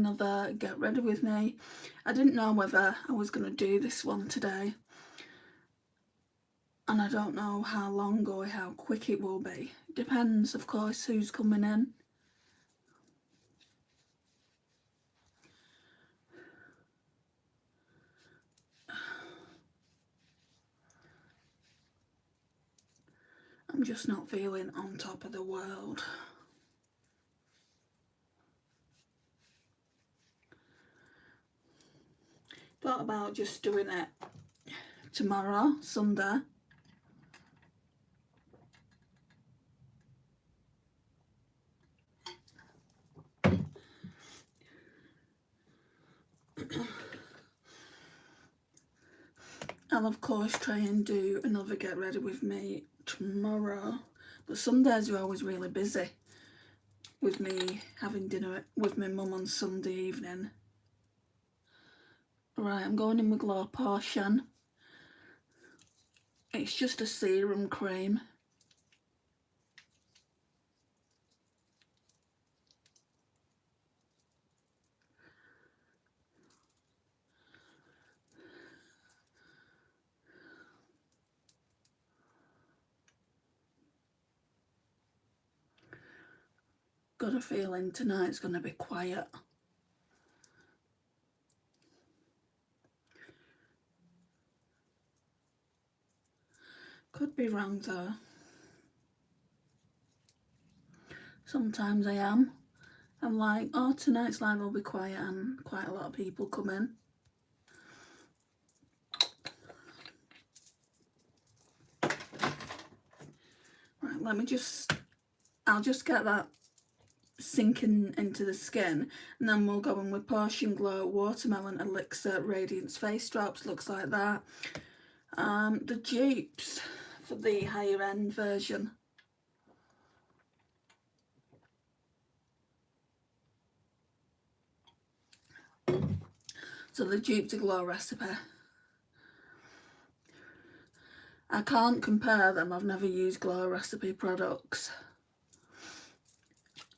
another get ready with me. I didn't know whether I was going to do this one today, and I don't know how long or how quick it will be. Depends, of course, who's coming in. I'm just not feeling on top of the world. Thought about just doing it tomorrow, Sunday. I'll of course try and do another get ready with me tomorrow, but some days are always really busy with me having dinner with my mum on Sunday evening. Right, I'm going in with Glow Potion. It's just a serum cream. Got a feeling tonight's going to be quiet. Could be wrong though. Sometimes I am. I'm like, oh, tonight's live will be quiet, and quite a lot of people come in. Right, I'll just get that sinking into the skin, and then we'll go in with Potion Glow Watermelon Elixir Radiance Face Drops. Looks like that. The dupes for the higher end version. So the dupe to Glow Recipe. I can't compare them, I've never used Glow Recipe products.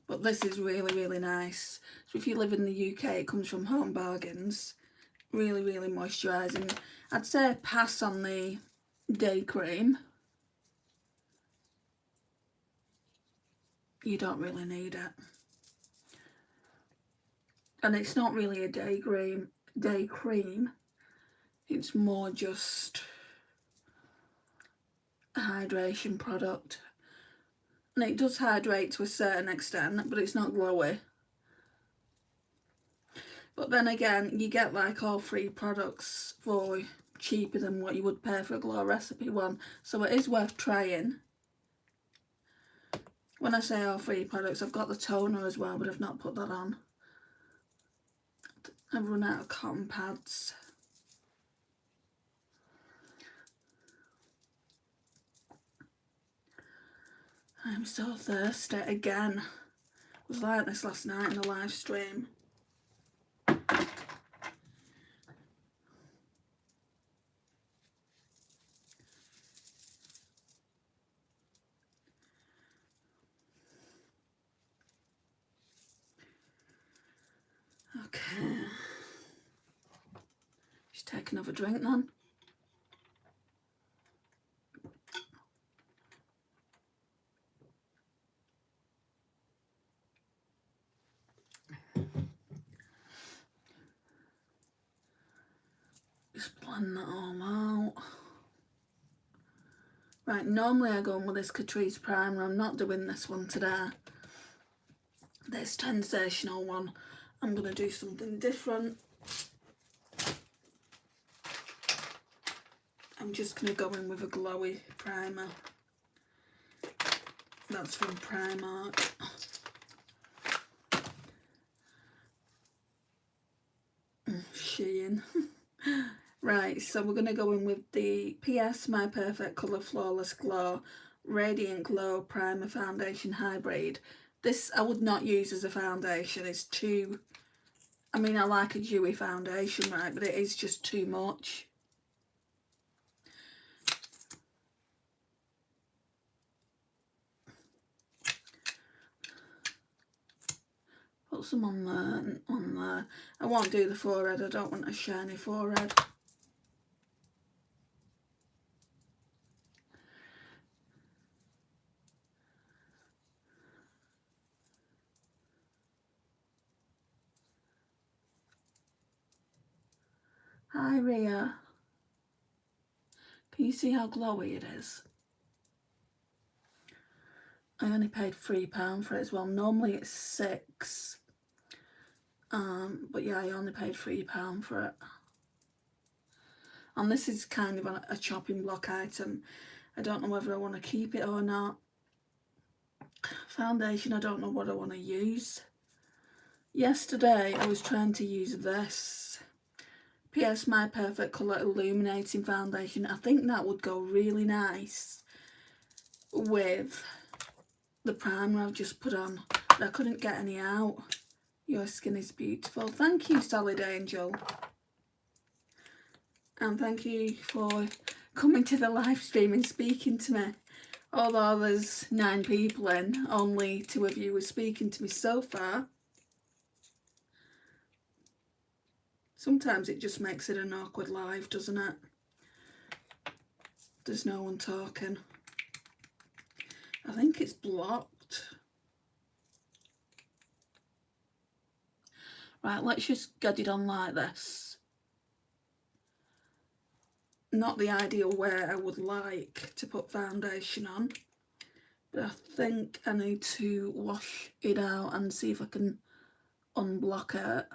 But this is really, really nice. So if you live in the UK, it comes from Home Bargains. Really, really moisturising. I'd say pass on the day cream. You don't really need it. And it's not really a day cream. It's more just a hydration product. And it does hydrate to a certain extent, but it's not glowy. But then again, you get like all 3 products for cheaper than what you would pay for a Glow Recipe one. So it is worth trying. When I say all 3 products, I've got the toner as well, but I've not put that on. I've run out of cotton pads. I'm so thirsty again. It was like this last night in the live stream. Okay. Just take another drink then. Just blend that all out. Right, normally I go in with this Catrice primer. I'm not doing this one today. This sensational one. I'm going to do something different. I'm just going to go in with a glowy primer. That's from Primark. Shein. Right, so we're going to go in with the PS My Perfect Colour Flawless Glow Radiant Glow Primer Foundation Hybrid. This I would not use as a foundation. It's too... I mean, I like a dewy foundation, right, but it is just too much. Put some on there, I won't do the forehead, I don't want a shiny forehead. Hi Ria. Can you see how glowy it is? I only paid £3 for it as well. Normally it's £6. But yeah, I only paid £3 for it. And this is kind of a chopping block item. I don't know whether I want to keep it or not. Foundation, I don't know what I want to use. Yesterday I was trying to use this PS My Perfect Colour Illuminating Foundation. I think that would go really nice with the primer I've just put on. But I couldn't get any out. Your skin is beautiful. Thank you, Solid Angel. And thank you for coming to the live stream and speaking to me. Although there's 9 people in, only 2 of you are speaking to me so far. Sometimes it just makes it an awkward live, doesn't it? There's no one talking. I think it's blocked. Right, let's just get it on like this. Not the ideal way I would like to put foundation on, but I think I need to wash it out and see if I can unblock it.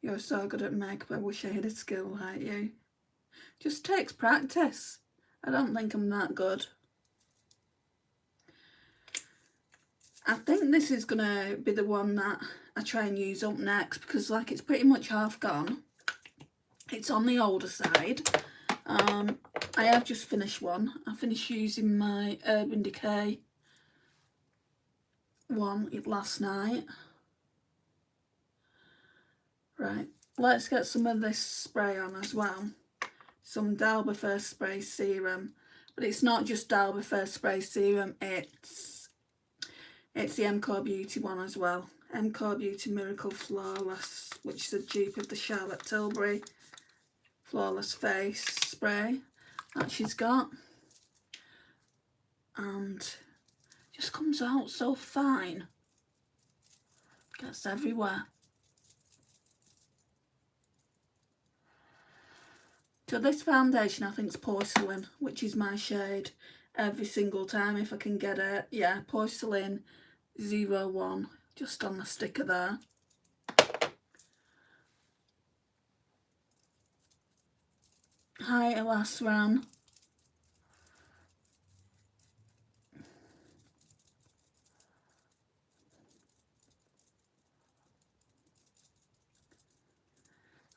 You're so good at makeup, I wish I had a skill like you. Just takes practice. I don't think I'm that good. I think this is going to be the one that I try and use up next, because like it's pretty much half gone. It's on the older side. I have just finished one. I finished using my Urban Decay one last night. Right, let's get some of this spray on as well. Some Dalby First Spray Serum. But it's not just Dalby First Spray Serum, it's the MCore Beauty one as well. MCore Beauty Miracle Flawless, which is a dupe of the Charlotte Tilbury Flawless Face Spray that she's got. And just comes out so fine. Gets everywhere. So this foundation I think is Porcelain, which is my shade every single time if I can get it. Yeah, Porcelain 01, just on the sticker there. Hi Elasran.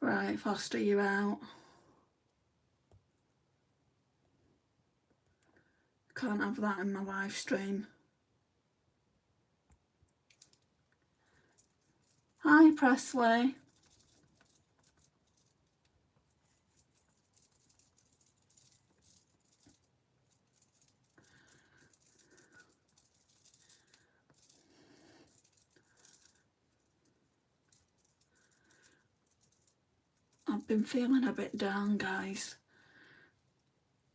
Right, Foster, you're out. Can't have that in my live stream. Hi Presley. I've been feeling a bit down, guys.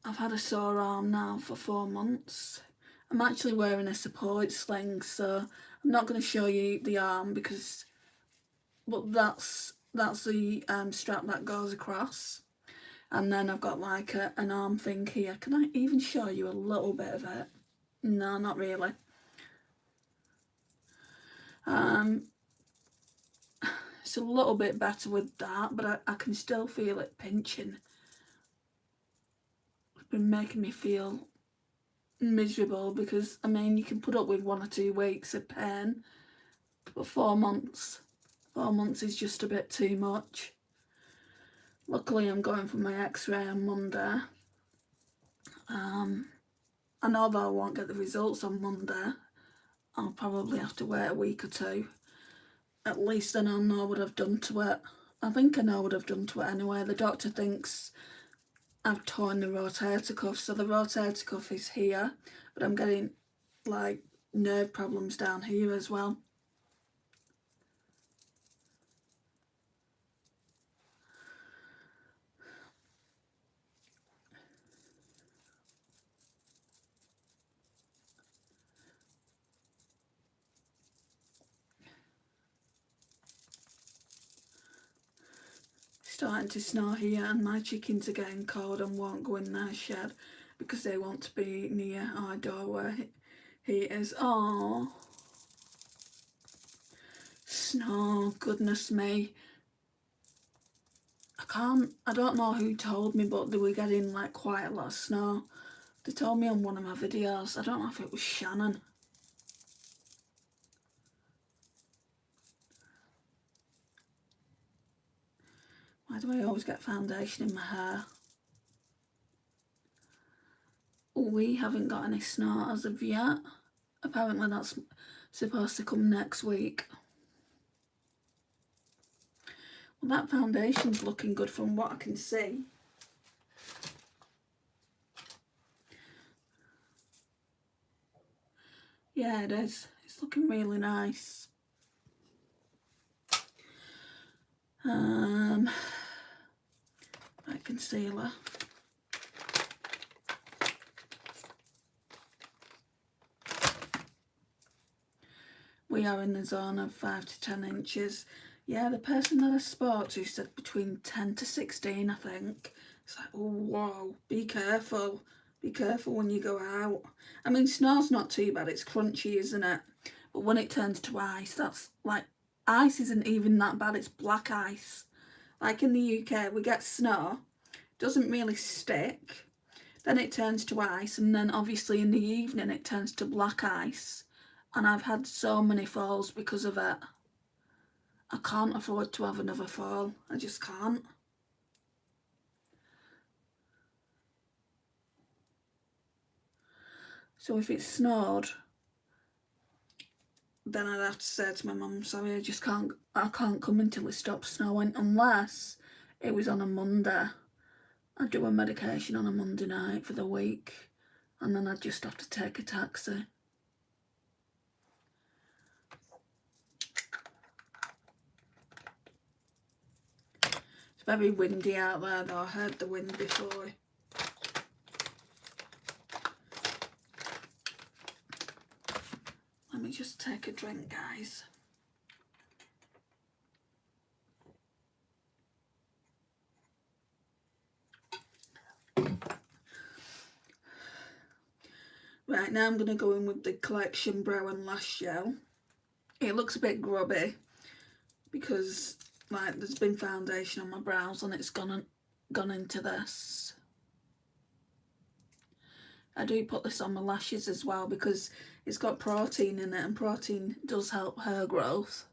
I've had a sore arm now for 4 months. I'm actually wearing a support sling, so I'm not going to show you the arm because, but that's the strap that goes across. And then I've got like an arm thing here. Can I even show you a little bit of it? No, not really. It's a little bit better with that, but I can still feel it pinching. It's been making me feel miserable because, I mean, you can put up with 1 or 2 weeks of pain, but 4 months is just a bit too much. Luckily I'm going for my x-ray on Monday, and although I won't get the results on Monday, I'll probably have to wait a week or 2. at least then I'll know what I've done to it. I think I know what I've done to it anyway. The doctor thinks I've torn the rotator cuff. So the rotator cuff is here, but I'm getting like nerve problems down here as well. Starting to snow here, and my chickens are getting cold and won't go in their shed because they want to be near our door where he is. Oh, snow, goodness me. I don't know who told me, but they were getting like quite a lot of snow. They told me on one of my videos. I don't know if it was Shannon. Why do I always get foundation in my hair? We haven't got any snow as of yet. Apparently that's supposed to come next week. Well, that foundation's looking good from what I can see. Yeah, it is. It's looking really nice. Right, concealer. We are in the zone of 5 to 10 inches. Yeah, the person that I spoke to said between 10 to 16, I think. It's like, oh, whoa, be careful. Be careful when you go out. I mean, snow's not too bad. It's crunchy, isn't it? But when it turns to ice, that's like, ice isn't even that bad. It's black ice. Like in the UK, we get snow. Doesn't really stick. Then it turns to ice. And then obviously in the evening, it turns to black ice. And I've had so many falls because of it. I can't afford to have another fall. I just can't. So if it snowed, then I'd have to say to my mum, sorry, I can't come until it stops snowing, unless it was on a Monday. I'd do a medication on a Monday night for the week, and then I'd just have to take a taxi. It's very windy out there though, I heard the wind before. Let me just take a drink, guys. Right, now I'm going to go in with the Collection Brow and Lash Gel. It looks a bit grubby because like there's been foundation on my brows and it's gone into this. I do put this on my lashes as well because it's got protein in it, and protein does help hair growth.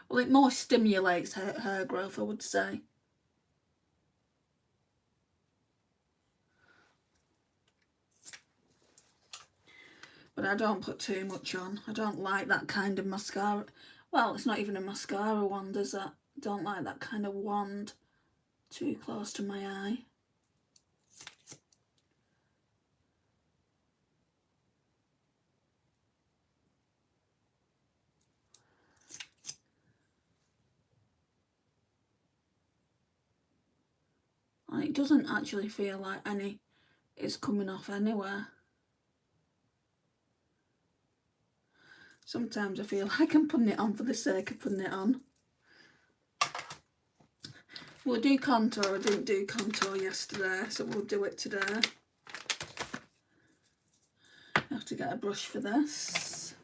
Well, it more stimulates hair growth, I would say. But I don't put too much on. I don't like that kind of mascara. Well, it's not even a mascara wand, is it? I don't like that kind of wand too close to my eye. And it doesn't actually feel like any is coming off anywhere. Sometimes I feel like I'm putting it on for the sake of putting it on. We'll do contour. I didn't do contour yesterday, so we'll do it today. I have to get a brush for this.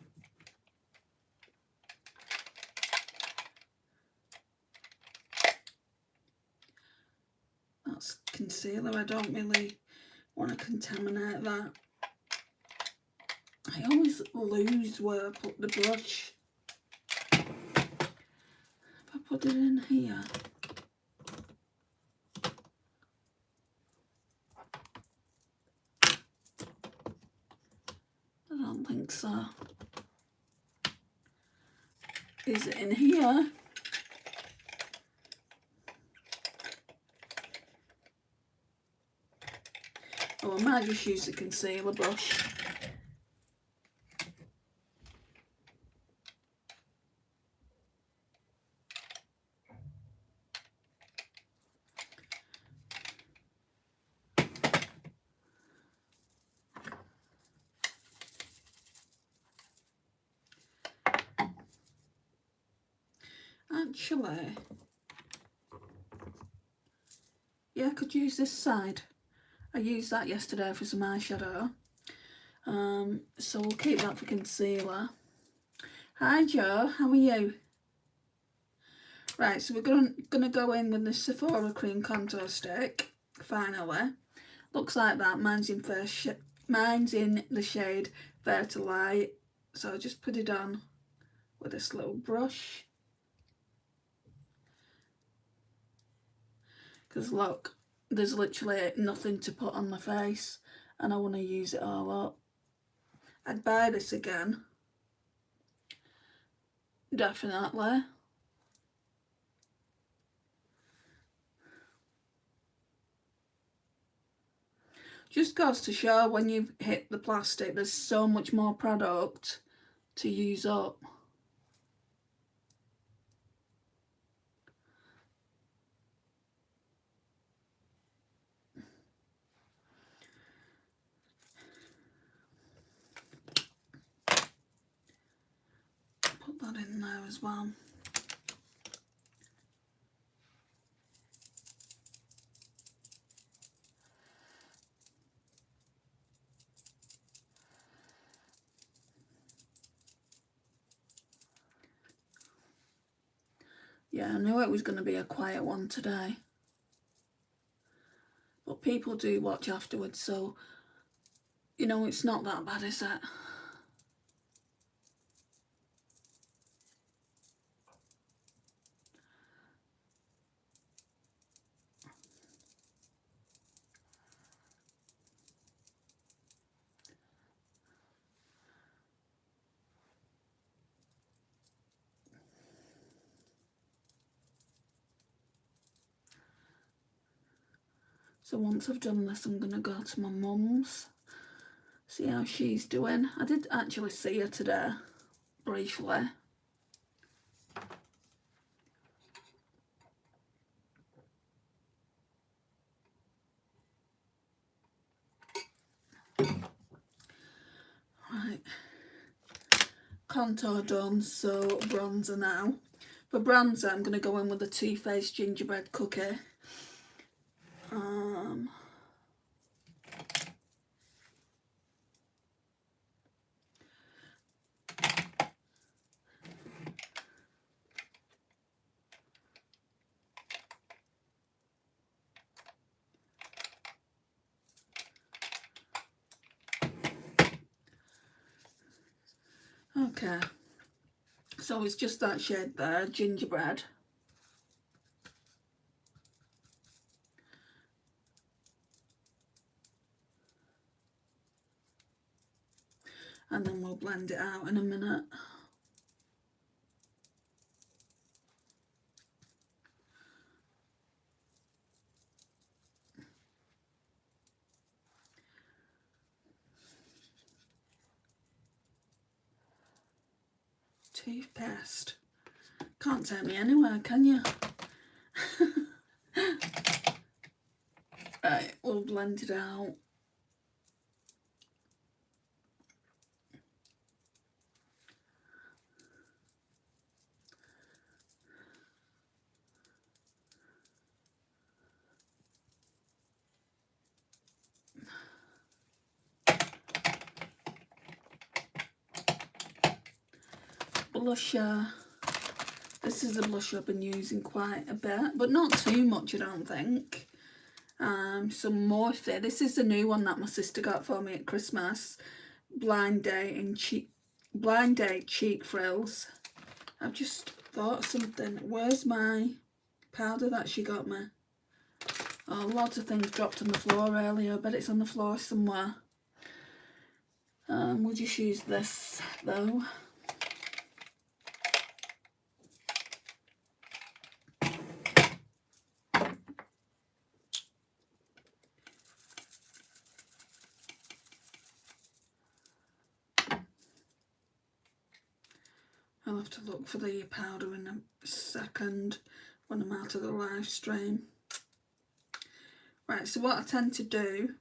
That's concealer. I don't really want to contaminate that. I always lose where I put the brush. If I put it in here. I don't think so. is in here. Oh, I might just use the concealer brush. Actually, yeah, I could use this side. I used that yesterday for some eyeshadow. So we'll keep that for concealer. Hi Joe, how are you? Right, so we're gonna go in with the Sephora cream contour stick. Finally, looks like that. Mine's in the shade Fair to Light. So I'll just put it on with this little brush. Because look, there's literally nothing to put on my face and I want to use it all up. I'd buy this again. Definitely. Just goes to show when you've hit the plastic, there's so much more product to use up. Put that in there as well. Yeah, I knew it was going to be a quiet one today. But people do watch afterwards, so, you know, it's not that bad, is it? So once I've done this, I'm going to go to my mum's, see how she's doing. I did actually see her today, briefly. Right, contour done, so bronzer now. For bronzer, I'm going to go in with the Too Faced gingerbread cookie. Okay, so it's just that shade there, gingerbread. And then we'll blend it out in a minute. Toothpaste. Can't take me anywhere, can you? Right, we'll blend it out. Blusher. This is a blusher I've been using quite a bit, but not too much, I don't think. Some Morphe. This is the new one that my sister got for me at Christmas. Blind Date Cheek Frills. I've just thought of something. Where's my powder that she got me? Oh, lots of things dropped on the floor earlier. I bet it's on the floor somewhere. We'll just use this though. I'll have to look for the powder in a second when I'm out of the live stream. Right, so what I tend to do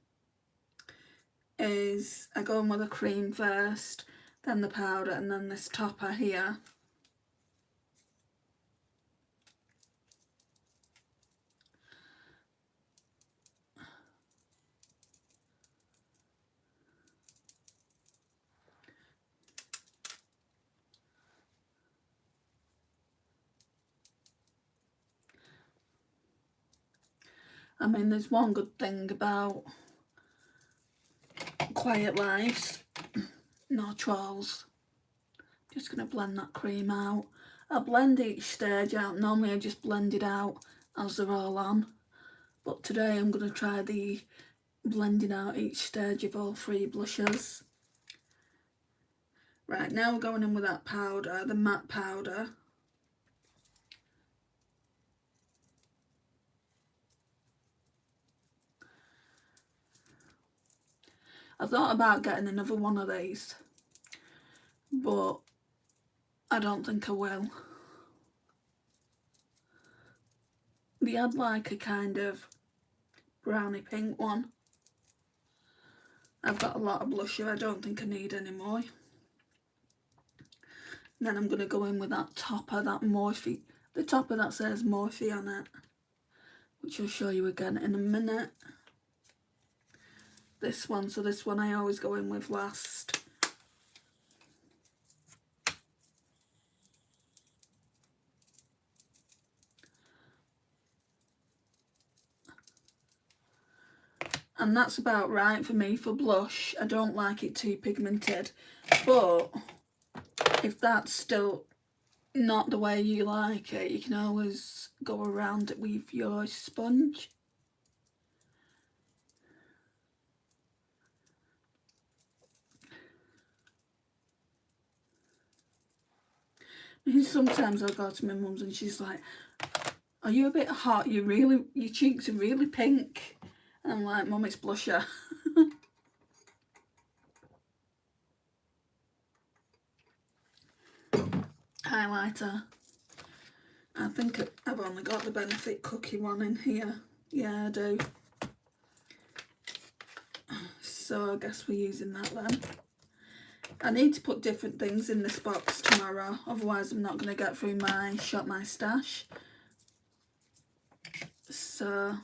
is I go in with a cream first, then the powder, and then this topper here. I mean, there's one good thing about quiet lives, no trolls. Just going to blend that cream out. I blend each stage out. Normally I just blend it out as they're all on, but today I'm going to try the blending out each stage of all three blushes. Right, now we're going in with that powder, the matte powder. I thought about getting another one of these, but I don't think I will. They had like a kind of browny pink one. I've got a lot of blusher, I don't think I need any more. Then I'm going to go in with that topper, that Morphe, the topper that says Morphe on it, which I'll show you again in a minute. This one, so this one I always go in with last. And that's about right for me for blush. I don't like it too pigmented, but if that's still not the way you like it, you can always go around it with your sponge. And sometimes I'll go to my mum's and she's like, are you a bit hot? Your cheeks are really pink. And I'm like, Mum, it's blusher. Highlighter. I think I've only got the Benefit Cookie one in here. Yeah, I do. So I guess we're using that then. I need to put different things in this box tomorrow, otherwise I'm not going to get through my Shop My Stash. So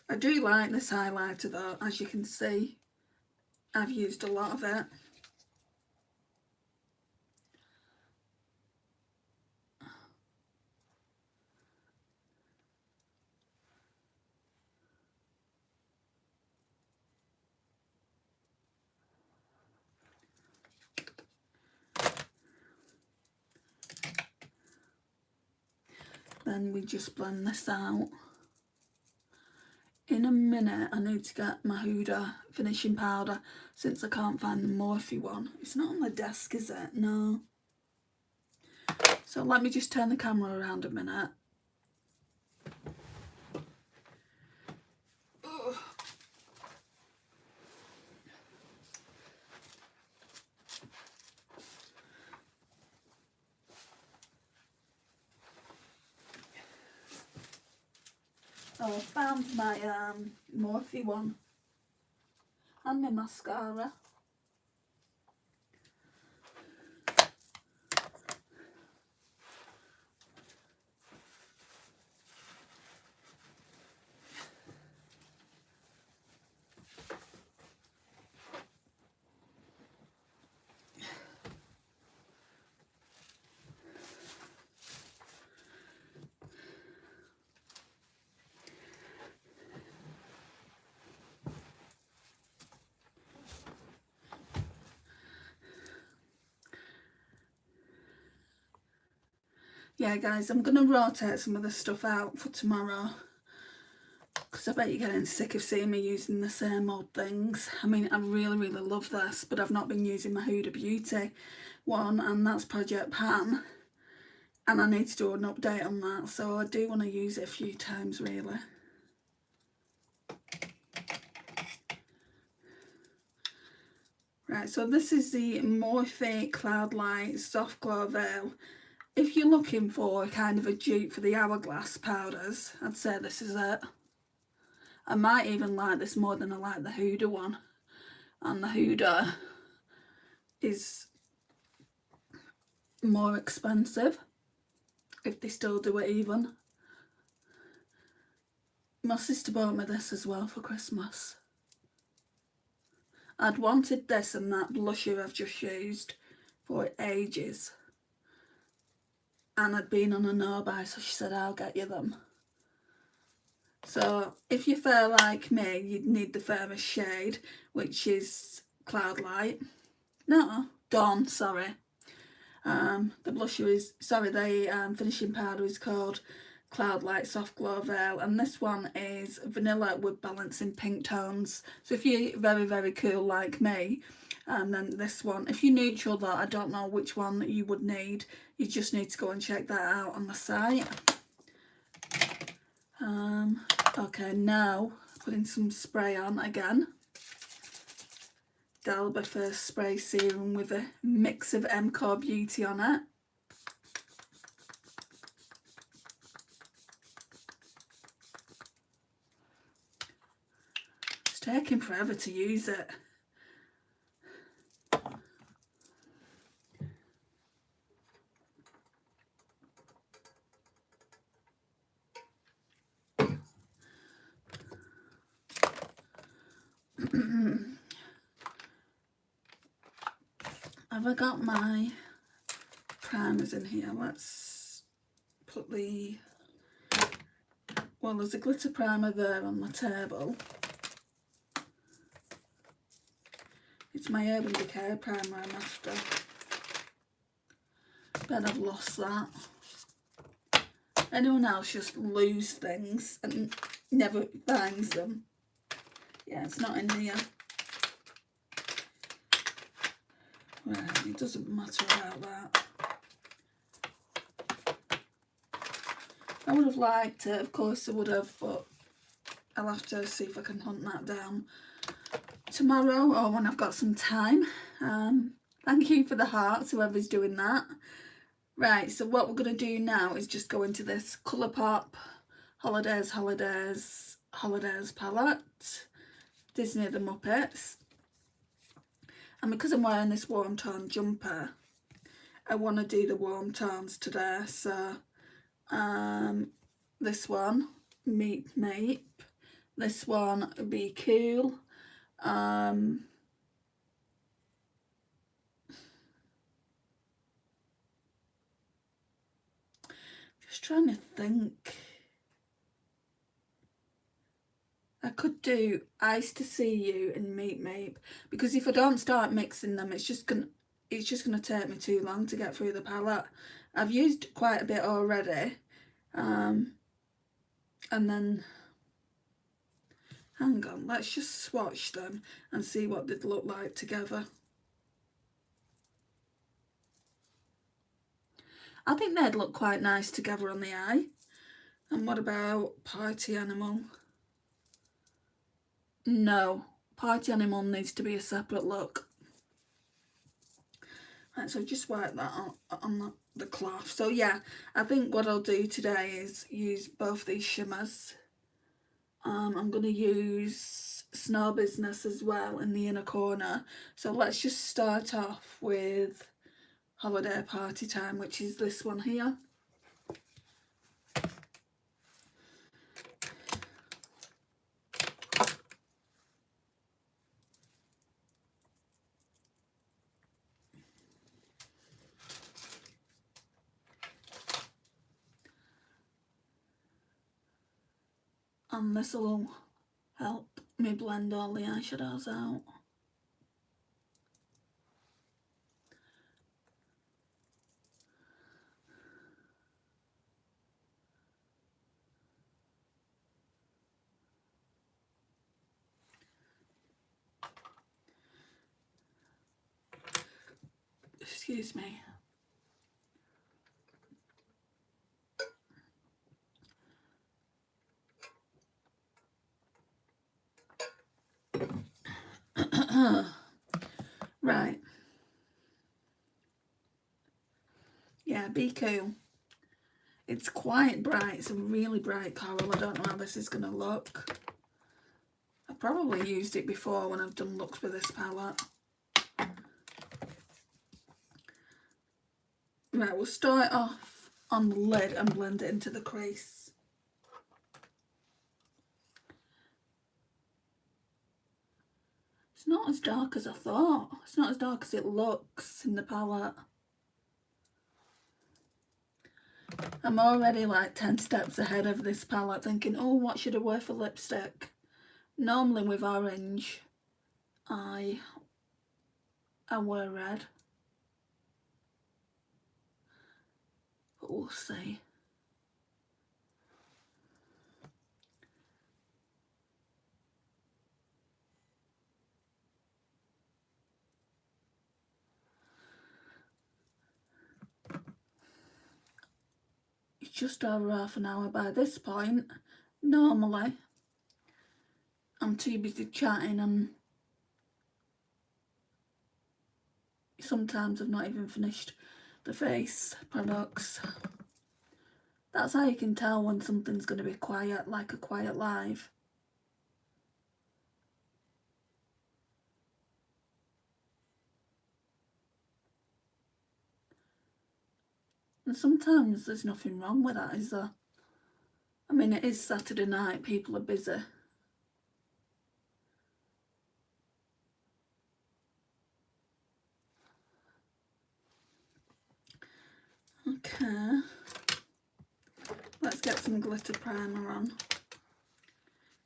I do like this highlighter though, as you can see. I've used a lot of it. Then we just blend this out. In a minute I need to get my Huda finishing powder, since I can't find the Morphe one. It's not on the desk, is it? No. So let me just turn the camera around a minute. Ugh. Oh, I found my Morphe one and my mascara. Yeah guys, I'm going to rotate some of the stuff out for tomorrow, because I bet you're getting sick of seeing me using the same old things. I mean, I really love this, but I've not been using my Huda Beauty one, and that's Project Pan, and I need to do an update on that, so I do want to use it a few times really. Right, so this is the Morphe Cloudlight Soft Glow Veil. If you're looking for kind of a dupe for the Hourglass powders, I'd say this is it. I might even like this more than I like the Huda one. And the Huda is more expensive, if they still do it even. My sister bought me this as well for Christmas. I'd wanted this and that blusher I've just used for ages. And I'd been on a no-buy, so she said, I'll get you them. So if you're fair like me, you'd need the fairest shade, which is Cloudlight. No, Dawn, sorry. The blusher is, sorry, the finishing powder is called Cloudlight Soft Glow Veil, and this one is vanilla with balancing pink tones. So if you're very, very cool like me, then this one. If you're neutral though, I don't know which one you would need. You just need to go and check that out on the site. Okay, now putting some spray on again. Delba First Spray Serum with a mix of MCO Beauty on it. It's taking forever to use it. Have I got my primers in here? Let's put the, well, there's a glitter primer there on the table. It's my Urban Decay primer I'm after. Bet I've lost that. Anyone else just lose things and never finds them? Yeah, it's not in here. Right, it doesn't matter about that. I would have liked it, of course I would have, but I'll have to see if I can hunt that down tomorrow or when I've got some time. Thank you for the hearts, whoever's doing that. Right, so what we're going to do now is just go into this Colourpop Holidays palette, Disney the Muppets. And because I'm wearing this warm tone jumper, I want to do the warm tones today. So this one, Meep Meep. This one, Be Cool. Just trying to think. I could do Ice to See You and Meep Meep, because if I don't start mixing them, it's just gonna take me too long to get through the palette. I've used quite a bit already, and then hang on, let's just swatch them and see what they'd look like together. I think they'd look quite nice together on the eye. And what about Party Animal? No, Party Animal needs to be a separate look. Right, so just wipe that on the cloth. So yeah, I think what I'll do today is use both these shimmers. I'm going to use Snow Business as well in the inner corner. So let's just start off with Holiday Party Time, which is this one here. And this will help me blend all the eyeshadows out. Excuse me. Right. Yeah, be cool. It's quite bright. It's a really bright coral. I don't know how this is going to look. I've probably used it before when I've done looks with this palette. Right, we'll start off on the lid and blend it into the crease. It's not as dark as I thought. It's not as dark as it looks in the palette. I'm already like 10 steps ahead of this palette thinking, oh, what should I wear for lipstick? Normally with orange, I wear red. But we'll see. It's just over half an hour by this point. Normally, I'm too busy chatting and sometimes I've not even finished the face products. That's how you can tell when something's going to be quiet, like a quiet live. And sometimes there's nothing wrong with that, is there? I mean, it is Saturday night, people are busy. Okay. Let's get some glitter primer on.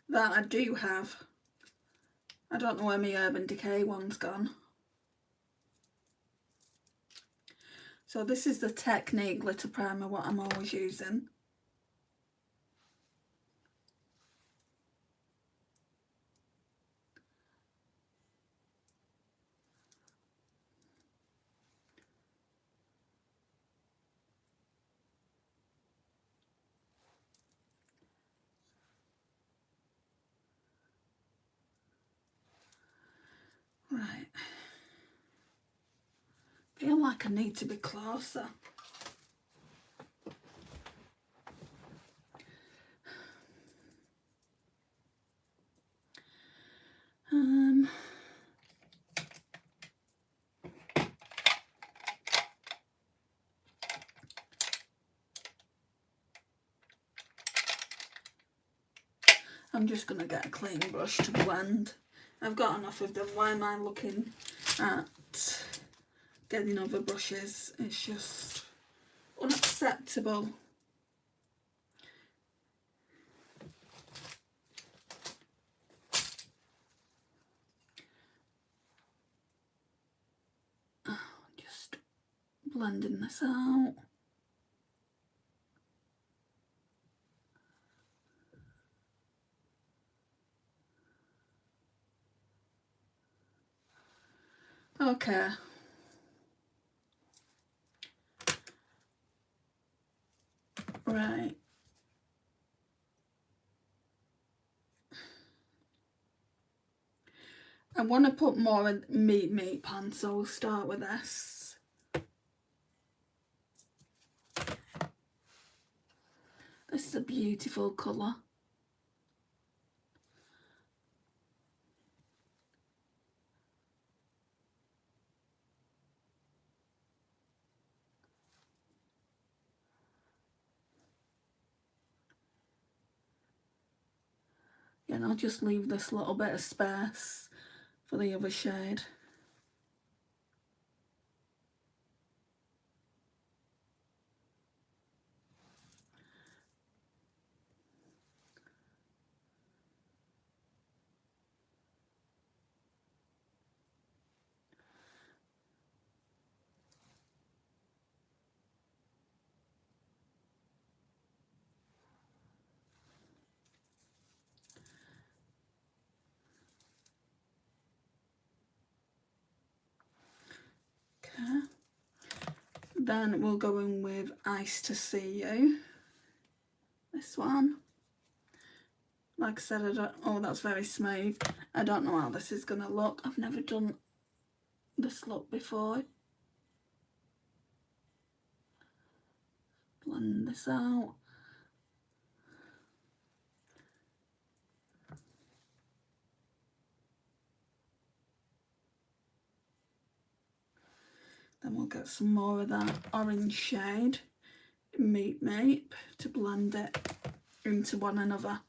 That I do have. I don't know where my Urban Decay one's gone. So this is the Technique glitter primer, what I'm always using. Right. Feel like I need to be closer. I'm just going to get a clean brush to blend. I've got enough of them. Why am I looking at getting other brushes? It's just unacceptable. Just blending this out. Okay. Right. I want to put more meat pan, so we'll start with this. This is a beautiful colour. Yeah, and I'll just leave this little bit of space for the other shade. Okay. Then we'll go in with Ice to See You. This one. Like I said, oh, that's very smooth. I don't know how this is going to look. I've never done this look before. Blend this out. Then we'll get some more of that orange shade, Meep Meep, to blend it into one another.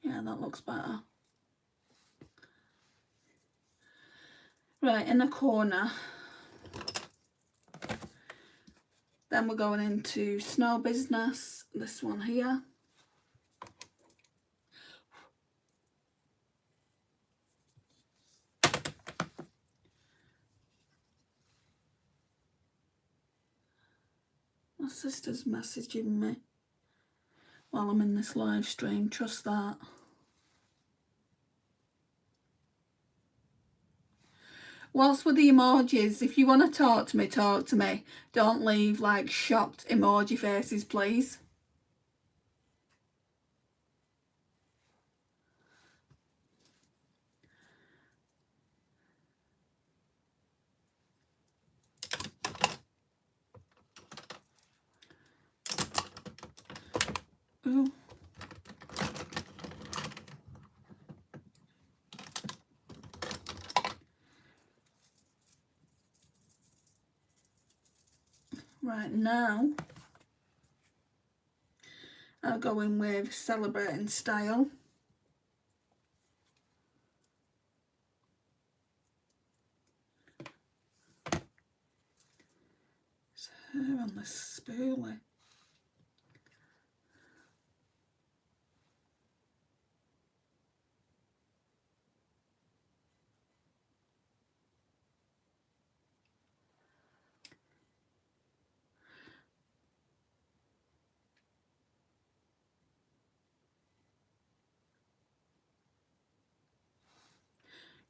Yeah, that looks better. Right, in the corner. Then we're going into Snow Business, this one here. My sister's messaging me while I'm in this live stream, trust that. Whilst with the emojis, if you want to talk to me, talk to me. Don't leave like shocked emoji faces, please. Ooh. Right, now I'll go in with Celebrating Style. It's her on the spoolie.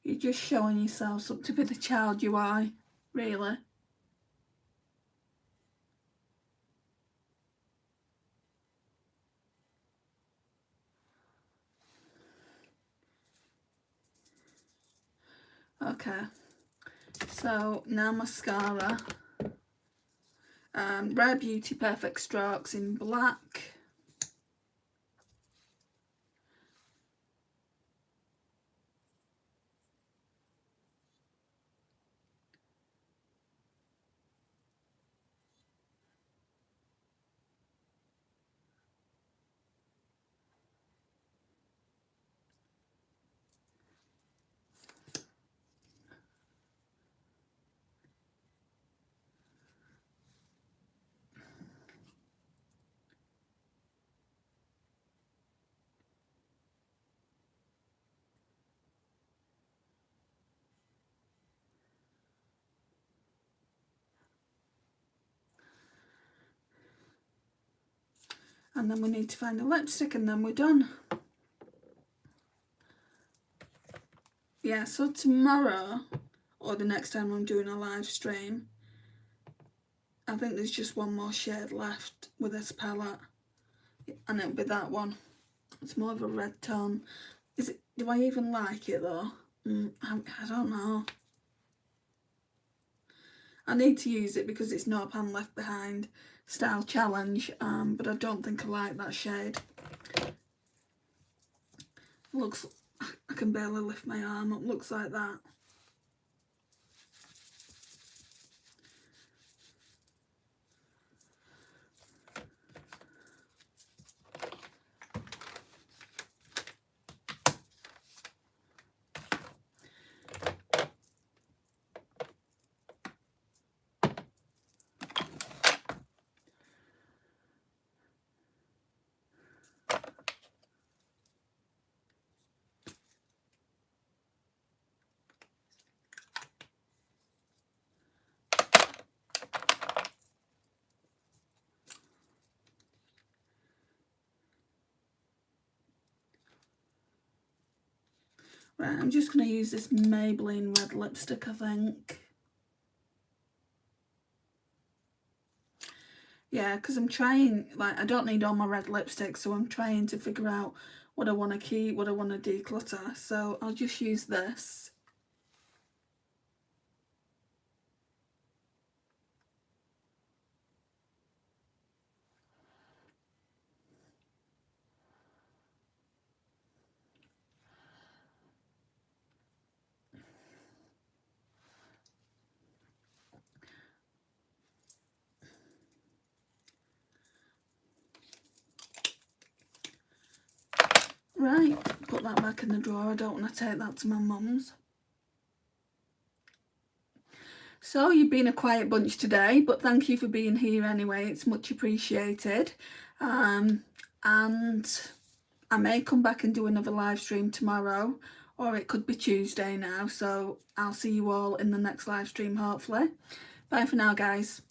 You're just showing yourselves up to be the child you are, really. Okay, so now mascara. Rare Beauty Perfect Strokes in black. And then we need to find a lipstick and then we're done. Yeah, so tomorrow, or the next time I'm doing a live stream, I think there's just one more shade left with this palette. And it'll be that one. It's more of a red tone. Is it? Do I even like it though? I don't know. I need to use it because it's No Pan Left Behind style challenge, but I don't think I like that shade. Looks, I can barely lift my arm up, looks like that. Right, I'm just going to use this Maybelline red lipstick, I think. Yeah, because I'm trying, like, I don't need all my red lipstick, so I'm trying to figure out what I want to keep, what I want to declutter. So I'll just use this. Right, put that back in the drawer. I don't want to take that to my mum's. So you've been a quiet bunch today, but thank you for being here anyway. It's much appreciated. And I may come back and do another live stream tomorrow, or it could be Tuesday now. So I'll see you all in the next live stream, hopefully. Bye for now, guys.